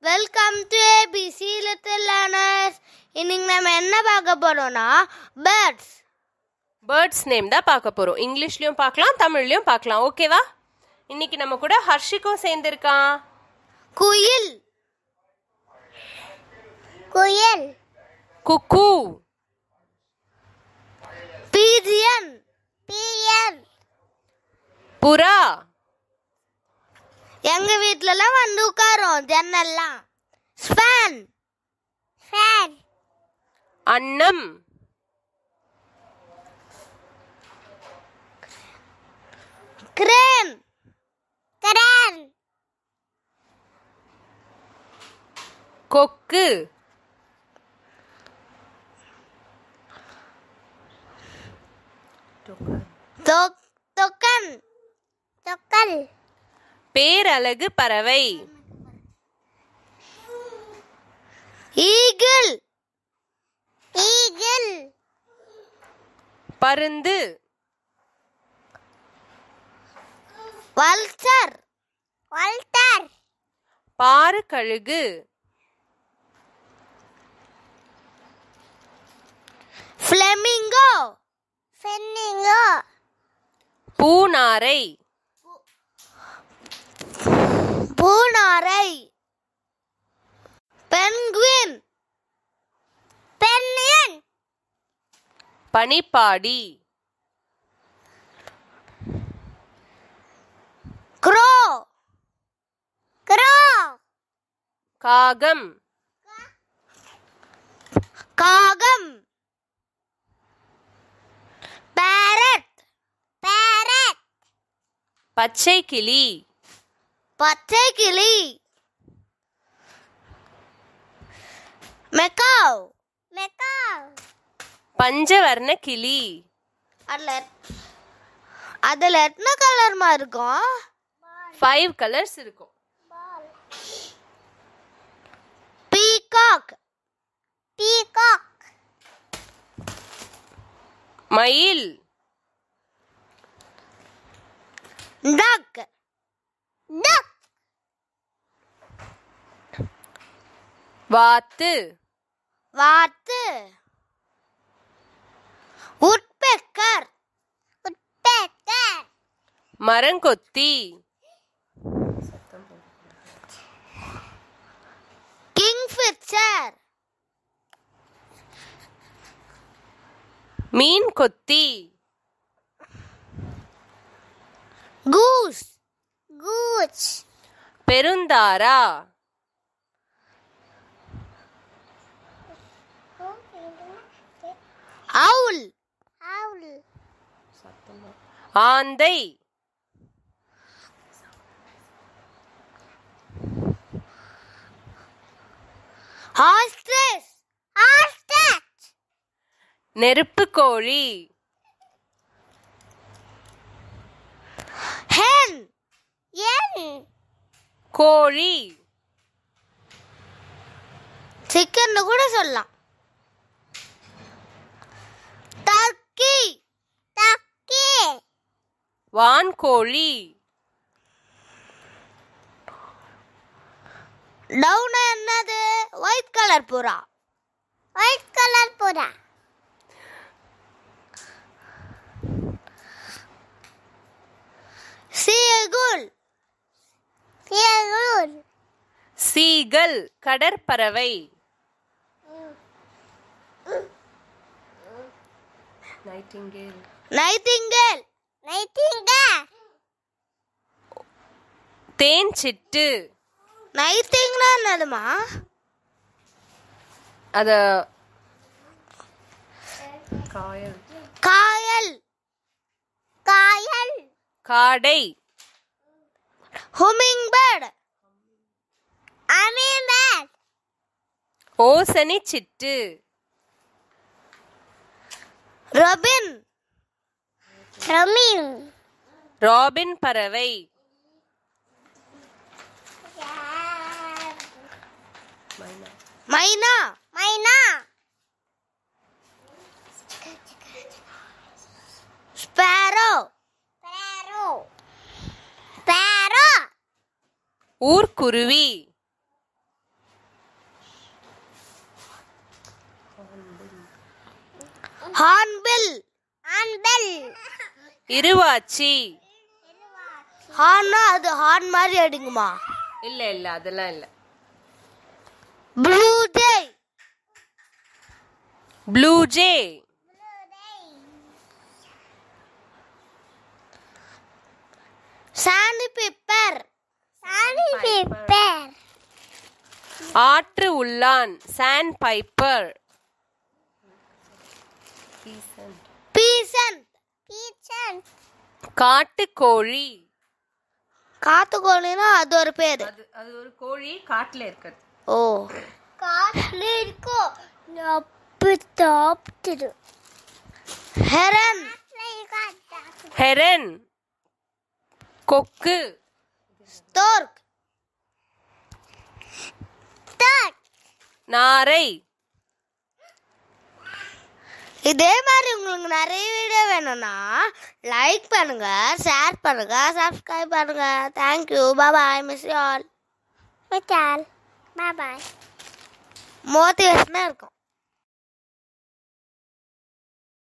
Welcome to ABC little learners. இன்னைக்கு நம்ம என்ன பார்க்க போறோம்னா பேர்ட்ஸ் நேம் தான் பார்க்க போறோம். இங்கிலீஷ்லயும் பார்க்கலாம், தமிழ்லயும் பார்க்கலாம். ஓகேவா? இன்னைக்கு நம்ம கூட ஹர்ஷிக்கும் சேர்ந்திருக்கான். குயில், குயில், குக்கு, பீஜியன், பீஜியன், புறா, எங்க வீட்லலாம் வந்து உட்காரும் ஜன்னல்லாம். ஸ்பேன், ஃபேன், அன்னம், கிரேன், கிரேன், கொக்கு, தொக்கன், தொக்கல், பேரழகு பறவை, ஈகிள், ஈகிள், பருந்து, வல்ச்சர், வல்டர், பாறு கழுகு, ஃப்ளெமிங்கோ, ஃபென்னிங்கோ, பூநாரை, பூனாரை, பென்குயின், பென்னியன், பனிப்பாடி, க்ரோ, க்ரோ, காகம், காகம், பேரட், பேரட், பச்சை கிளி, பச்சை கிளி, மெக்காவ், மெக்காவ், பஞ்சவர்ண கிளி. அதுல எத்தனை கலர்மா இருக்கும்? 5 கலர்ஸ் இருக்கும். பீகாக், பீகாக், மயில், டக், டக், வாத்து, வாத்து, உட்பெக்கர், உட்பெக்கர், மரங்கொத்தி, கிங்ஃபிஷர், மீன் கொத்தி, கூஸ், கூச், பெருந்தாரா, அவுல், அவுல், ஆந்தை, ஆஸ்ட்ரிச், ஆஸ்ட்ரிச், நெருப்புக்கோழி, ஹென், என், கோழி, சிக்கன் கூட சொல்லலாம். டர்க்கி, டர்க்கி, வான்கோழி, டவுன் என்னது? ஒயிட் கலர் புறா, ஒயிட் கலர் புறா, சீகுல், சீகுல், சீகல் கடற்பறவை, நைட்டிங்கேல், நைட்டிங்கேல், நைட்டிங்கேல், தேன்சிட்டு. நைட்டிங்னா என்னதுமா? அத காயல், காயல், காயல், காடை, ஹுமிங் பேர்ட், ஹமிங் பேர்ட், ஓசனி சிட்டு, ரொபின், ரொமின், ராபின் பறவை, மைனா, மைனா, ஸ்பேரோ, ஸ்பேரோ, ஸ்பேரோ, ஊர்க்குருவி, ஹார்ன்பில். ஹார்ன்பில். இருவாச்சி. ஹார்னா அது ஹார்ன் மாதிரி அடிக்குமா? இல்ல இல்ல அதெல்லாம் இல்ல. Blue jay. Blue jay. Sandy pepper. Sandy pepper. ஆற்று உள்ளான். Sandpiper. பீசன்ட். பீசன்ட். காட்டுக்கோழி. காட்டுக்கோழினா அது ஒரு பேர். அது ஒரு கோழி காட்டுல இருக்குது. ஓ காட்டுல இருக்கோ அப்ப சாப்பிட்டுடு. ஹெரன். ஹெரன். கொக்கு. ஸ்டோர்க். நாரை. இதே மாதிரி உங்களுக்கு நிறைய வீடியோ வேணும்னா லைக் பண்ணுங்க, ஷேர் பண்ணுங்க, சப்ஸ்கிரைப் பண்ணுங்க. Thank you. Bye. Miss you all. Bye bye. மோட்டிவேஷனாக இருக்கும்.